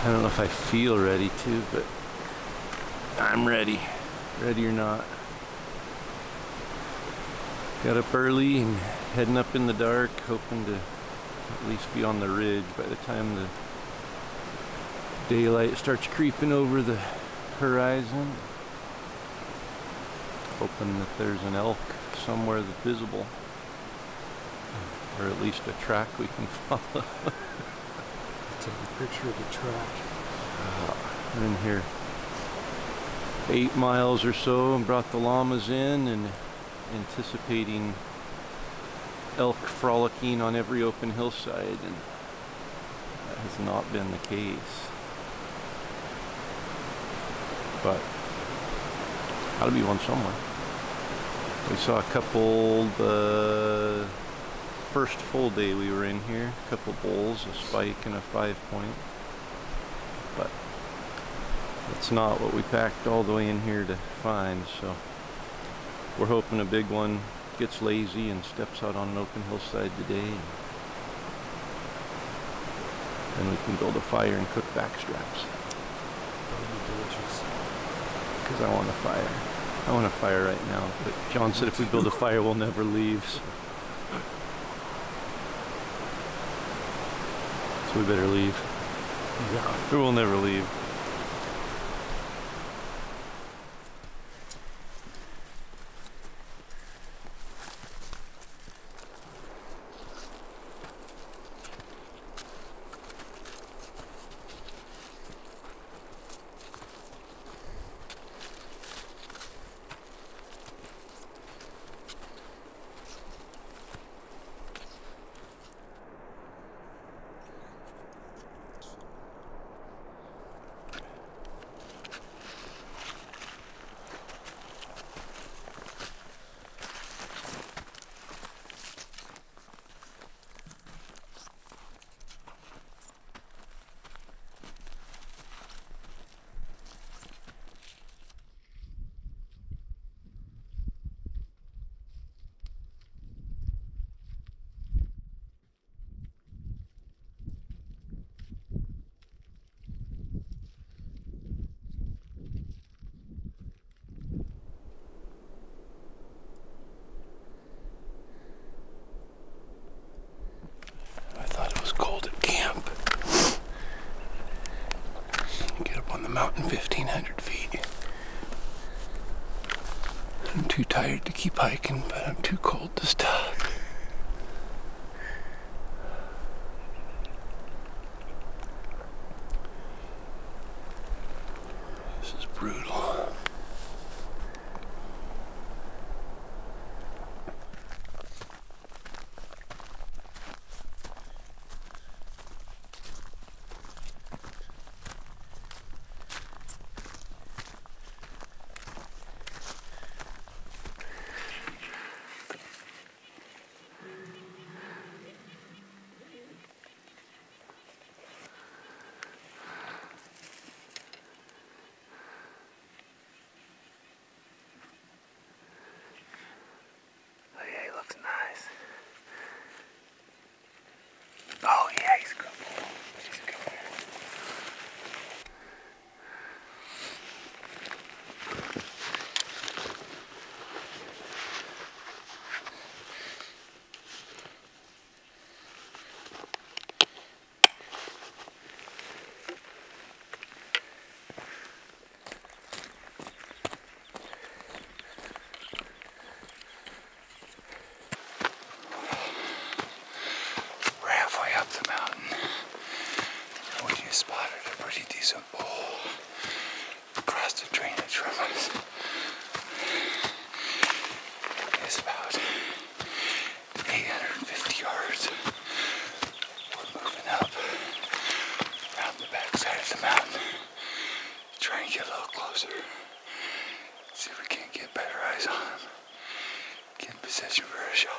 I don't know if I feel ready to, but I'm ready. Ready or not. Got up early and heading up in the dark, hoping to at least be on the ridge by the time the daylight starts creeping over the horizon. Hoping that there's an elk somewhere that's visible, or at least a track we can follow. Take a picture of the track. We're in here 8 miles or so and brought the llamas in and anticipating elk frolicking on every open hillside, and that has not been the case. But gotta be one somewhere. We saw a couple the first full day we were in here, a couple bulls, a spike and a 5-point, but that's not what we packed all the way in here to find. So we're hoping a big one gets lazy and steps out on an open hillside today, and then we can build a fire and cook backstraps. That'll be delicious. Because I want a fire. I want a fire right now, but John said if we build a fire we'll never leave, so we better leave. Yeah. Or we'll never leave. Mountain 1,500 feet. I'm too tired to keep hiking, but I'm too cold to stop. This is brutal. Oh yeah, he's good. He's good. The mountain, we just spotted a pretty decent bull across the drainage from us. It's about 850 yards. We're moving up around the backside of the mountain, try and get a little closer, see if we can't get better eyes on him, get in position for a shot.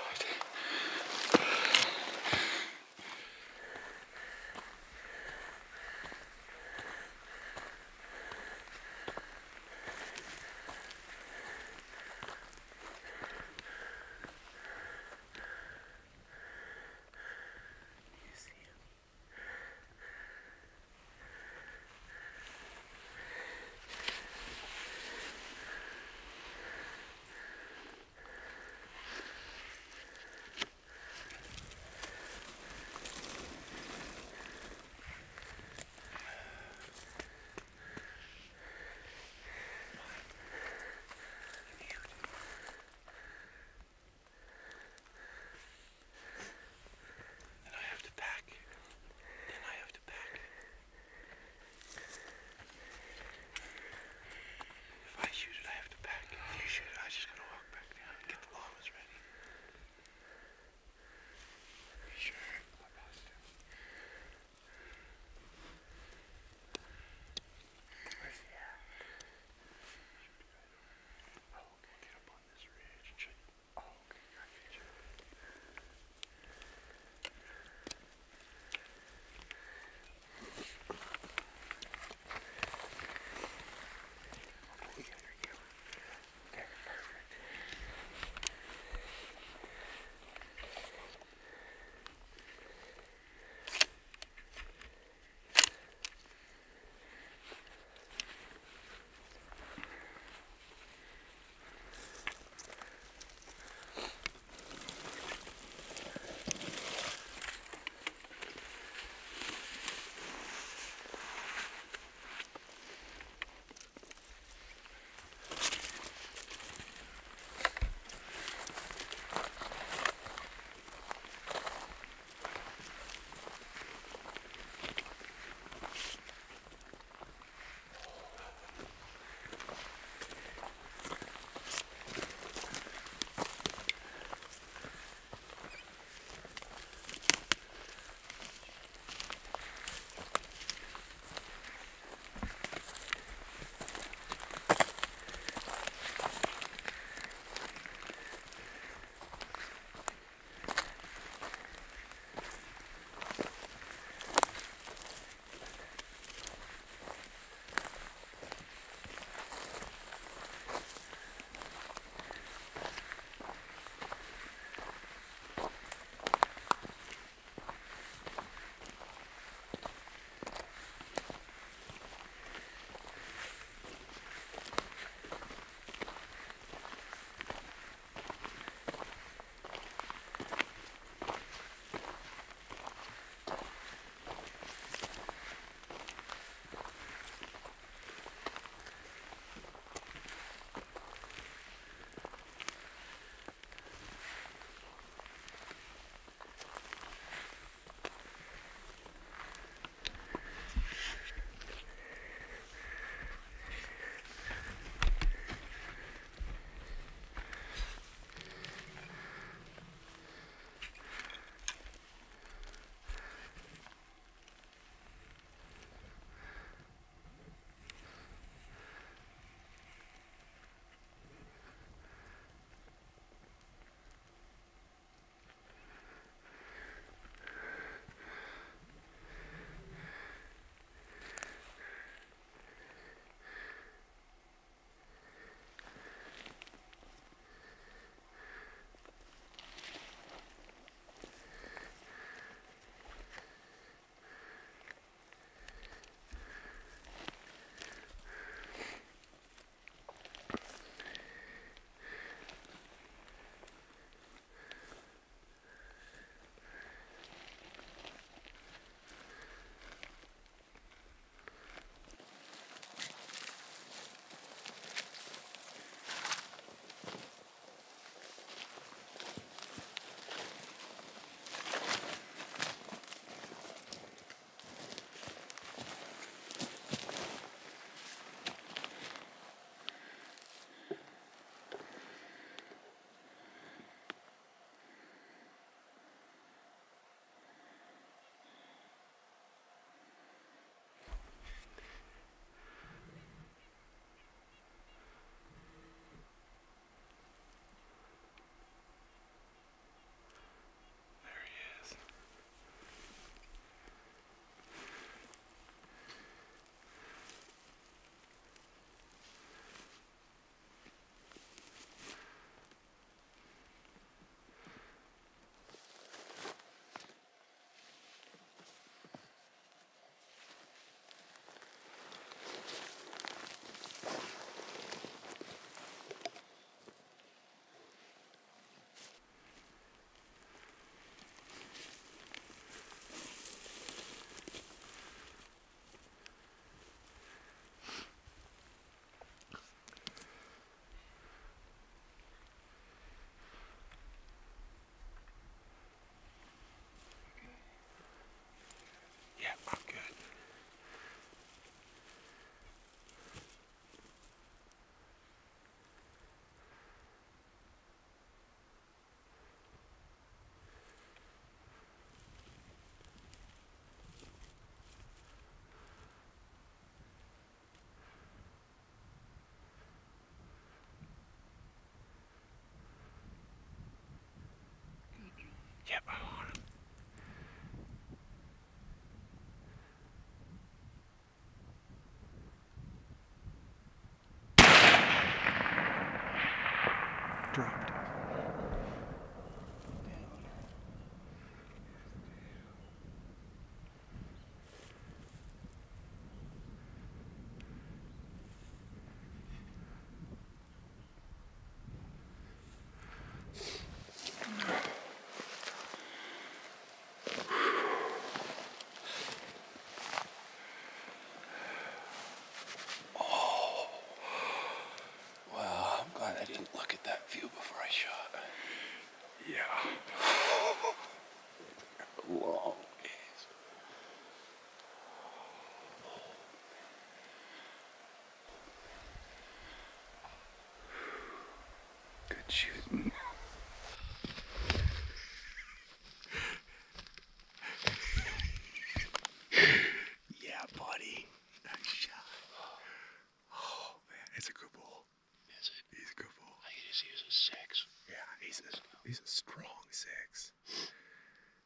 He's a strong 6.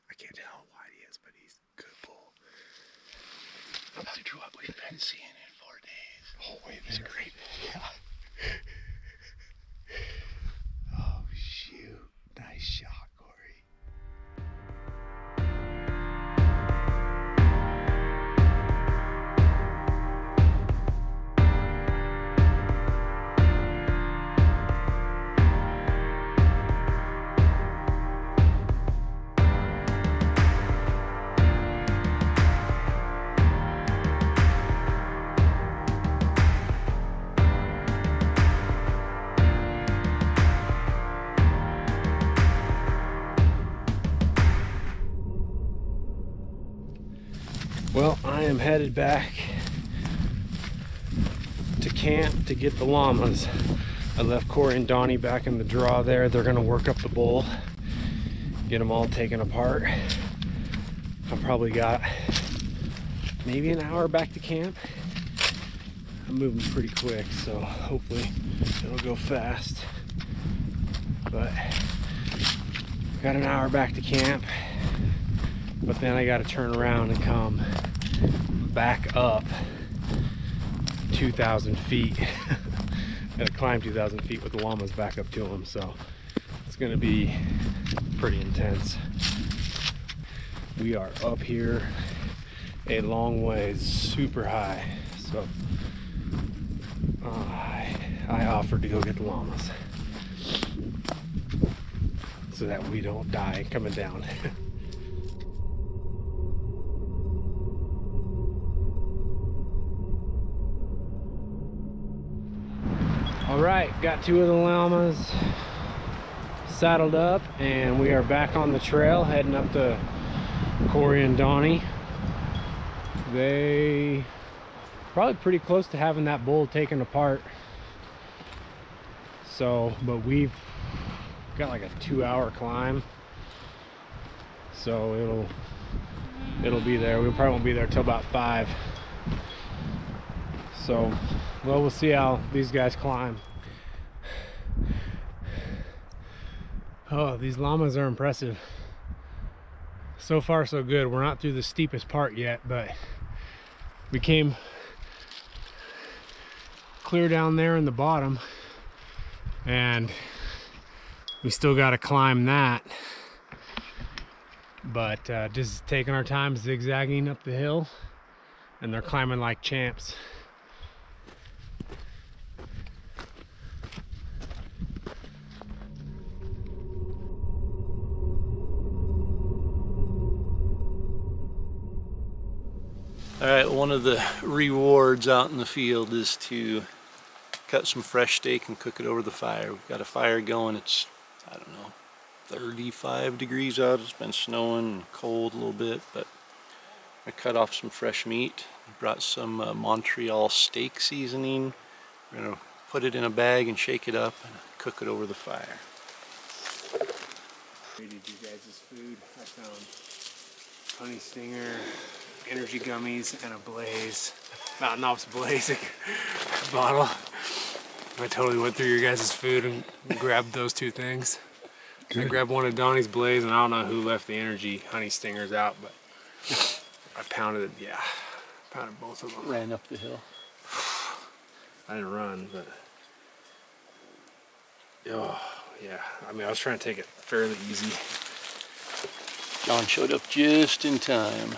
I can't tell how wide he is, but he's a good bull. After what we've been seeing in 4 days. Oh, wait, he's a great bull. Yeah. Oh, shoot. Nice shot, Corey. Well, I am headed back to camp to get the llamas. I left Corey and Donnie back in the draw there. They're gonna work up the bull, get them all taken apart. I've probably got maybe an hour back to camp. I'm moving pretty quick, so hopefully it'll go fast. But got an hour back to camp, but then I got to turn around and come back up 2,000 feet. Gotta climb 2,000 feet with the llamas back up to them, so it's gonna be pretty intense. We are up here a long ways, super high, so I offered to go get the llamas so that we don't die coming down. All right, got 2 of the llamas saddled up, and we are back on the trail heading up to Corey and Donnie. They probably pretty close to having that bull taken apart. So, but we've got like a 2-hour climb, so it'll be there. We probably won't be there till about 5. So, well, we'll see how these guys climb. Oh, these llamas are impressive. So far, so good. We're not through the steepest part yet, but we came clear down there in the bottom, and we still got to climb that. But just taking our time zigzagging up the hill, and they're climbing like champs. All right, one of the rewards out in the field is to cut some fresh steak and cook it over the fire. We've got a fire going. It's, I don't know, 35 degrees out. It's been snowing and cold a little bit, but I cut off some fresh meat. Brought some Montreal steak seasoning. We're gonna put it in a bag and shake it up and cook it over the fire. Created you guys' food. I found honey stinger, energy gummies, and a Blaze, Mountain Ops Blaze bottle. I totally went through your guys' food and grabbed those 2 things. Good. I grabbed one of Donnie's Blaze, and I don't know who left the energy honey stingers out, but I pounded it. Yeah, pounded both of them. Ran up the hill. I didn't run, but oh yeah. I mean, I was trying to take it fairly easy. John showed up just in time.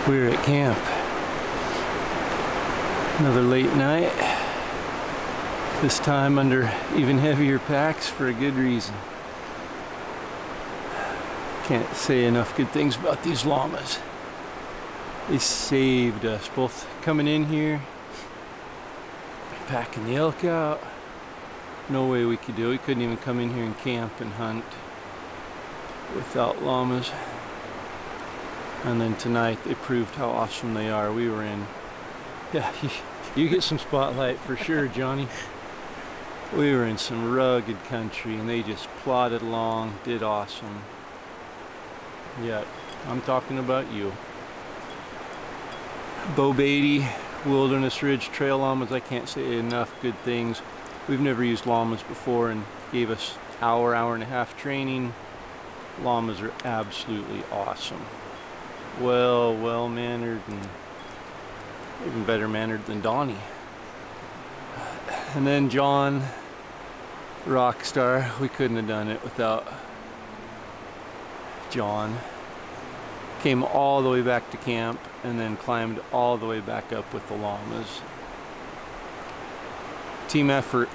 We're at camp. Another late night. This time under even heavier packs for a good reason. Can't say enough good things about these llamas. They saved us, both coming in here, packing the elk out. No way we could do it. We couldn't even come in here and camp and hunt without llamas. And then tonight they proved how awesome they are. We were in, yeah, you get some spotlight for sure, Johnny. We were in some rugged country and they just plodded along, did awesome. Yeah, I'm talking about you. Bo Beatty, Wilderness Ridge Trail llamas, I can't say enough good things. We've never used llamas before and gave us hour and a half training. Llamas are absolutely awesome. Well mannered and even better mannered than Donnie. And then John, Rockstar, we couldn't have done it without John. Came all the way back to camp and then climbed all the way back up with the llamas. Team effort.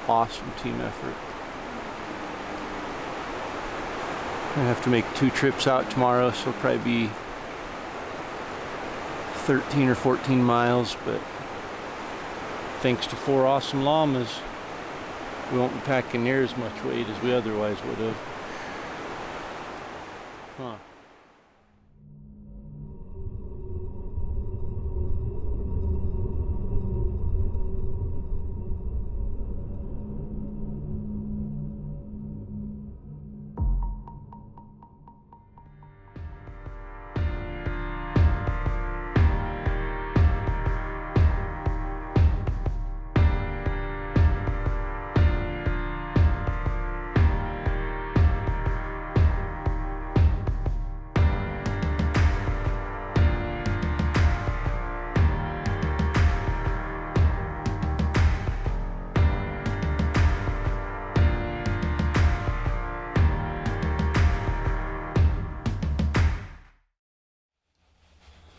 Awesome team effort. I have to make 2 trips out tomorrow, so it'll probably be 13 or 14 miles, but thanks to 4 awesome llamas, we won't be packing near as much weight as we otherwise would have. Huh.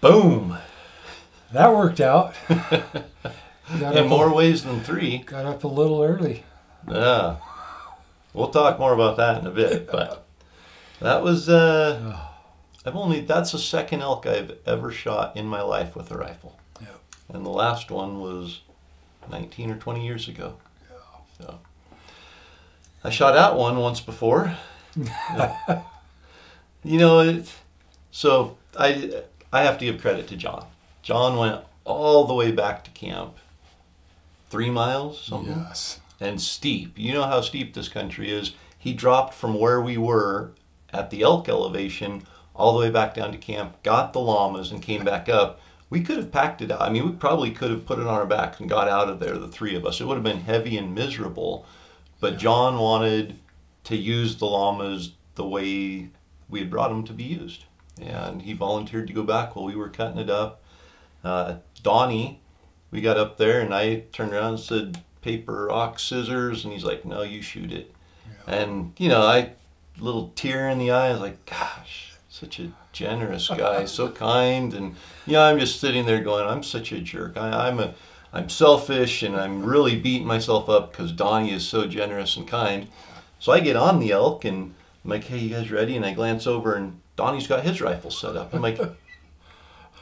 Boom! That worked out. In more ways than 3. Got up a little early. Yeah. We'll talk more about that in a bit, but that was, that's the second elk I've ever shot in my life with a rifle. Yeah. And the last one was 19 or 20 years ago. Yeah. So I shot out one once before. You know, so I have to give credit to John. John went all the way back to camp. 3 miles, something? Yes. And steep. You know how steep this country is. He dropped from where we were at the elk elevation all the way back down to camp, got the llamas, and came back up. We could have packed it out. I mean, we probably could have put it on our backs and got out of there, the 3 of us. It would have been heavy and miserable. But John wanted to use the llamas the way we had brought them to be used. And he volunteered to go back while we were cutting it up. Donnie, we got up there and I turned around and said, paper, rock, scissors, and he's like, no, you shoot it. Yeah. And, you know, little tear in the eye, I was like, gosh, such a generous guy, so kind. And, you know, I'm just sitting there going, I'm such a jerk. I'm selfish and I'm really beating myself up because Donnie is so generous and kind. So I get on the elk and I'm like, hey, you guys ready? And I glance over and Donnie's got his rifle set up. I'm like,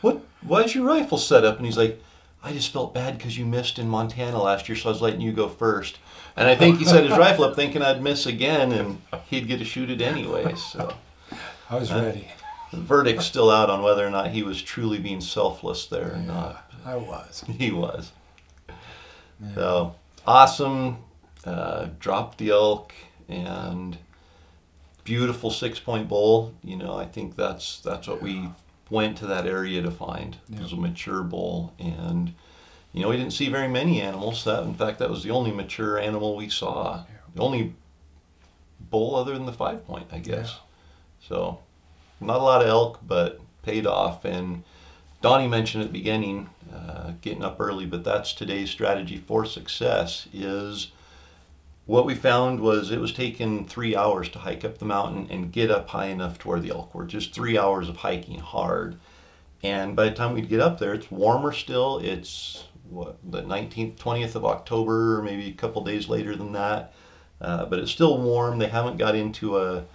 why is your rifle set up? And he's like, I just felt bad because you missed in Montana last year, so I was letting you go first. And I think he set his rifle up thinking I'd miss again and he'd get to shoot it anyway. So I was ready. The verdict's still out on whether or not he was truly being selfless there or not. I was. He was. Yeah. So awesome. Dropped the elk and beautiful 6-point bull. You know, I think that's what we went to that area to find. It was a mature bull, and you know, we didn't see very many animals. In fact, that was the only mature animal we saw. The only bull other than the 5-point, I guess. So not a lot of elk, but paid off. And Donnie mentioned at the beginning, getting up early, but that's today's strategy for success is what we found was it was taking 3 hours to hike up the mountain and get up high enough to where the elk were. Just 3 hours of hiking hard. And by the time we'd get up there, it's warmer still. It's what, the 19th, 20th of October, maybe a couple days later than that. But it's still warm. They haven't got into a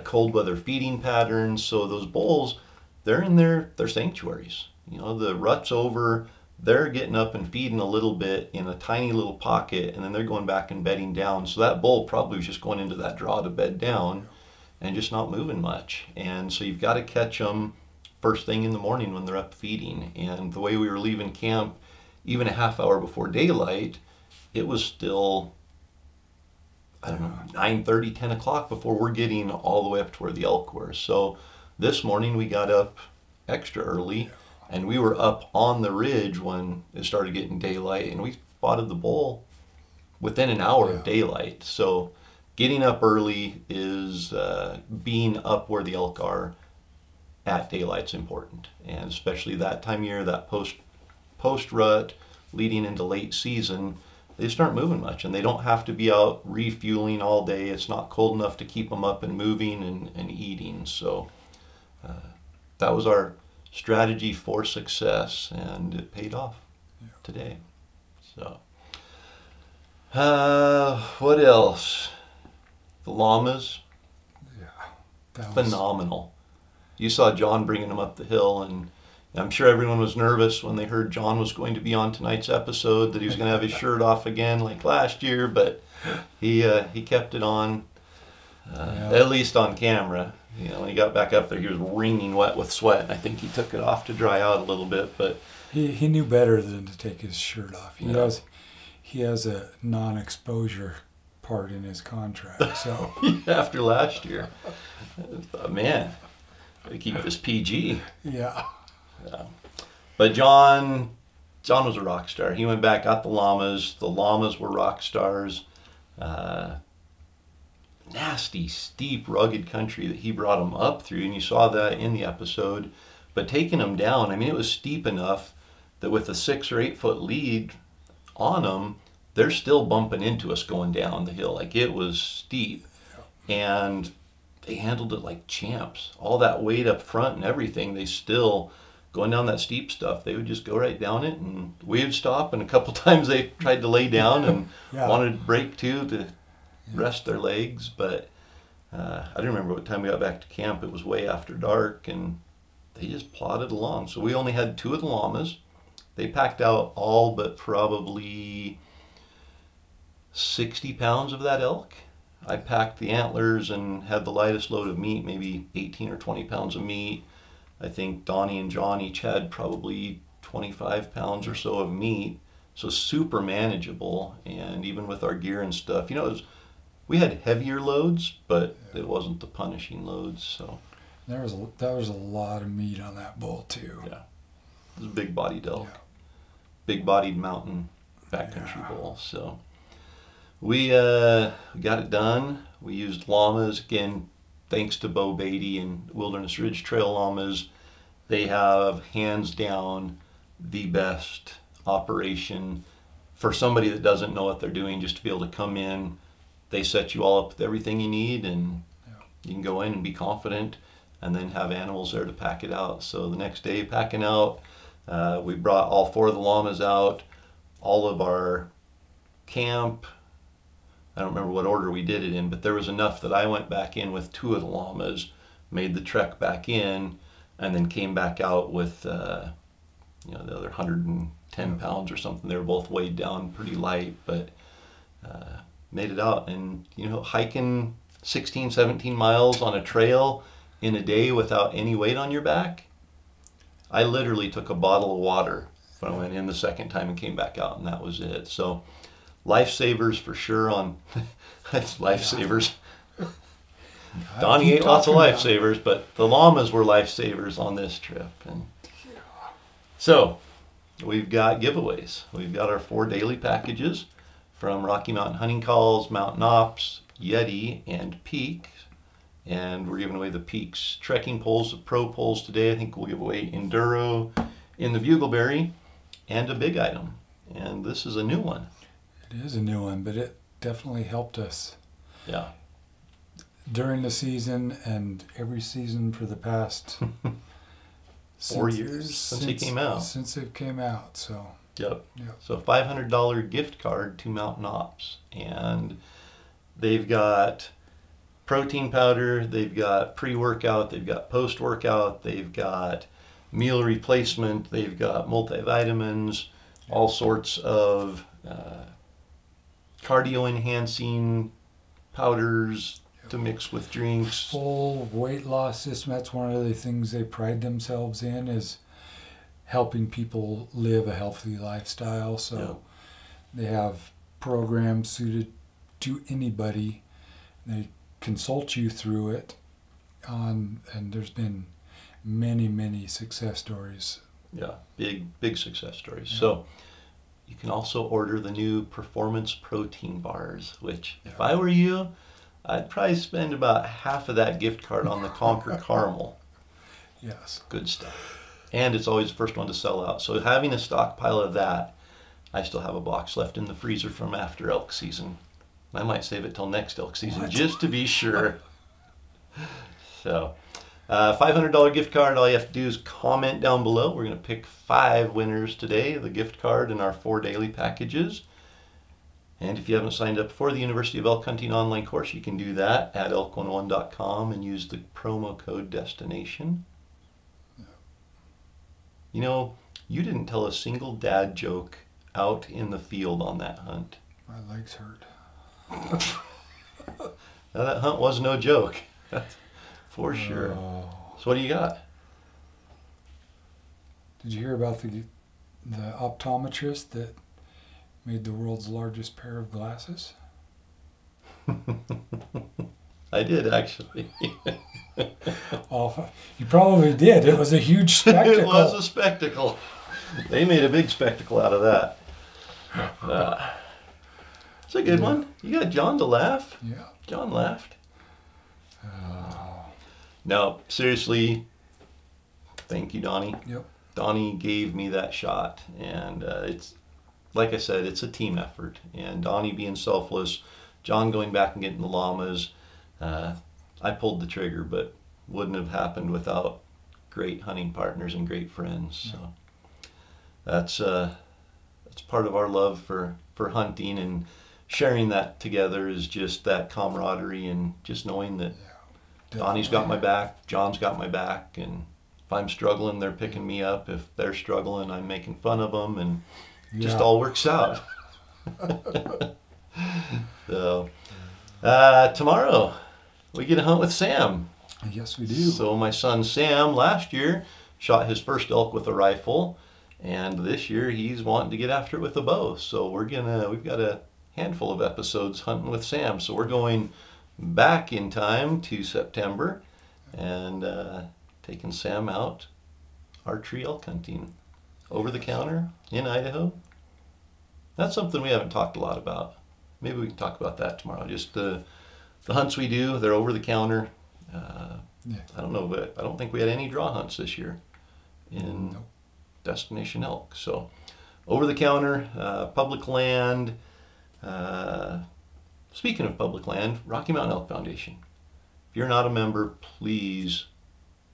cold weather feeding pattern. So those bulls, they're in their sanctuaries. You know, the rut's over. They're getting up and feeding a little bit in a tiny little pocket, and then they're going back and bedding down. So that bull probably was just going into that draw to bed down and just not moving much. And so you've got to catch them first thing in the morning when they're up feeding. And the way we were leaving camp, even a half hour before daylight, it was still, I don't know, 9:30, 10 o'clock before we're getting all the way up to where the elk were. So this morning we got up extra early, and we were up on the ridge when it started getting daylight, and we spotted the bull within an hour of daylight. So getting up early is being up where the elk are at daylight's important, and especially that time of year, that post rut leading into late season, they just aren't moving much, and they don't have to be out refueling all day. It's not cold enough to keep them up and moving and eating. So that was our strategy for success, and it paid off today. So what else? The llamas, phenomenal. You saw John bringing them up the hill, and I'm sure everyone was nervous when they heard John was going to be on tonight's episode, that he was going to have his shirt off again like last year, but he kept it on, at least on camera. You know, when he got back up there, he was wringing wet with sweat, and I think he took it off to dry out a little bit. But he knew better than to take his shirt off. He has a non-exposure part in his contract. So after last year, I thought, man, gotta keep this PG. Yeah. But John was a rock star. He went back, got the llamas. The llamas were rock stars. Nasty, steep, rugged country that he brought them up through, and you saw that in the episode. But taking them down, I mean, it was steep enough that with a 6 or 8 foot lead on them, they're still bumping into us going down the hill. Like, it was steep, and they handled it like champs. All that weight up front and everything, they still, going down that steep stuff, they would just go right down it, and we would stop, and a couple times they tried to lay down and wanted to break too, to rest their legs. But I don't remember what time we got back to camp. It was way after dark, and they just plodded along. So we only had 2 of the llamas. They packed out all but probably 60 pounds of that elk. I packed the antlers and had the lightest load of meat, maybe 18 or 20 pounds of meat. I think Donnie and John each had probably 25 pounds or so of meat. So super manageable. And even with our gear and stuff, you know, we had heavier loads, but it wasn't the punishing loads. So that was a lot of meat on that bull too. Yeah, it was a big-bodied elk, big-bodied mountain backcountry bull. So we got it done. We used llamas again, thanks to Bo Beatty and Wilderness Ridge Trail llamas. They have hands down the best operation for somebody that doesn't know what they're doing. Just to be able to come in, they set you all up with everything you need, and you can go in and be confident, and then have animals there to pack it out. So the next day, packing out, we brought all 4 of the llamas out, all of our camp. I don't remember what order we did it in, but there was enough that I went back in with 2 of the llamas, made the trek back in, and then came back out with the other 110 pounds or something. They were both weighed down pretty light, but made it out. And hiking 16, 17 miles on a trail in a day without any weight on your back. I literally took a bottle of water when I went in the second time and came back out, and that was it. So lifesavers for sure on lifesavers. Donnie ate lots of lifesavers, but the llamas were lifesavers on this trip. And so we've got giveaways. We've got our 4 daily packages from Rocky Mountain Hunting Calls, Mountain Ops, Yeti, and Peak. And we're giving away the Peaks trekking poles, the pro poles today. I think we'll give away Enduro in the Bugleberry and a big item. And this is a new one. It is a new one, but definitely helped us Yeah. during the season and every season for the past 4 years since it came out. Since it came out, so. Yep. Yep. So $500 gift card to Mountain Ops. And they've got protein powder, they've got pre-workout, they've got post-workout, they've got meal replacement, they've got multivitamins, all sorts of cardio enhancing powders to mix with drinks. Full weight loss system, that's one of the things they pride themselves in, is helping people live a healthy lifestyle. So they have programs suited to anybody. They consult you through it and there's been many success stories. Yeah, big success stories. Yeah. So you can also order the new performance protein bars, which if I were you, I'd probably spend about half of that gift card on the Conquer Caramel. Yes. Good stuff. And it's always the first one to sell out. So having a stockpile of that, I still have a box left in the freezer from after elk season. I might save it till next elk season just to be sure. So $500 gift card. All you have to do is comment down below. We're going to pick 5 winners today, the gift card and our 4 daily packages. And if you haven't signed up for the University of Elk Hunting online course, you can do that at elk101.com and use the promo code Destination. You know, you didn't tell a single dad joke out in the field on that hunt. My legs hurt. Now, that hunt was no joke. For sure. So what do you got? Did you hear about the optometrist that made the world's largest pair of glasses? I did, actually. Oh, you probably did. It was a huge spectacle. It was a spectacle. They made a big spectacle out of that. It's a good one. You got John to laugh. Yeah. John laughed. No, seriously, thank you, Donnie. Yep. Donnie gave me that shot, and it's, like I said, it's a team effort. And Donnie being selfless, John going back and getting the llamas, I pulled the trigger, but wouldn't have happened without great hunting partners and great friends. So that's part of our love for hunting, and sharing that together is just that camaraderie and just knowing that Donnie's got my back, John's got my back, and if I'm struggling, they're picking me up. If they're struggling, I'm making fun of them, and it just all works out. So tomorrow we get to hunt with Sam. Yes, we do. So my son Sam last year shot his first elk with a rifle, and this year he's wanting to get after it with a bow. So we've got a handful of episodes hunting with Sam. So we're going back in time to September and taking Sam out archery elk hunting over the counter in Idaho. That's something we haven't talked a lot about. Maybe we can talk about that tomorrow. Just the hunts we do, they're over the counter. I don't know, but I don't think we had any draw hunts this year in Destination Elk. So over the counter, public land. Speaking of public land, Rocky Mountain Elk Foundation. If you're not a member, please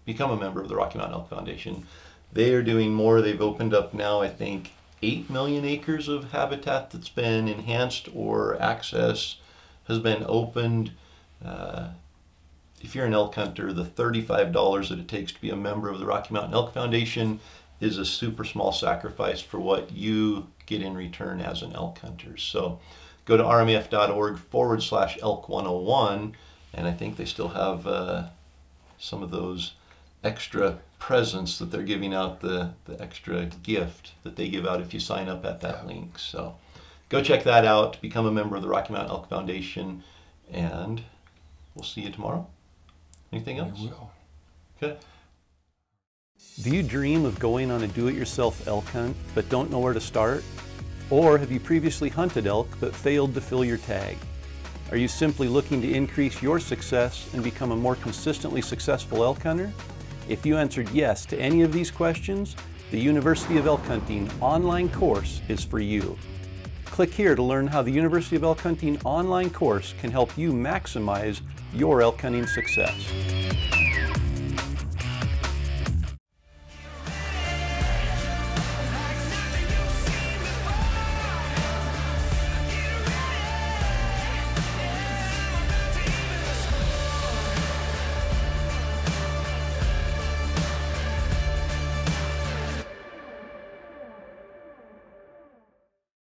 become a member of the Rocky Mountain Elk Foundation. They are doing more. They've opened up now, I think, 8 million acres of habitat that's been enhanced or access has been opened. If you're an elk hunter, the $35 that it takes to be a member of the Rocky Mountain Elk Foundation is a super small sacrifice for what you get in return as an elk hunter. So go to rmf.org/elk101, and I think they still have some of those extra presents that they're giving out, the extra gift that they give out if you sign up at that link. So go check that out, become a member of the Rocky Mountain Elk Foundation, and we'll see you tomorrow. Anything else? We will. Okay. Do you dream of going on a do-it-yourself elk hunt but don't know where to start? Or have you previously hunted elk but failed to fill your tag? Are you simply looking to increase your success and become a more consistently successful elk hunter? If you answered yes to any of these questions, the University of Elk Hunting online course is for you. Click here to learn how the University of Elk Hunting online course can help you maximize your elk hunting success.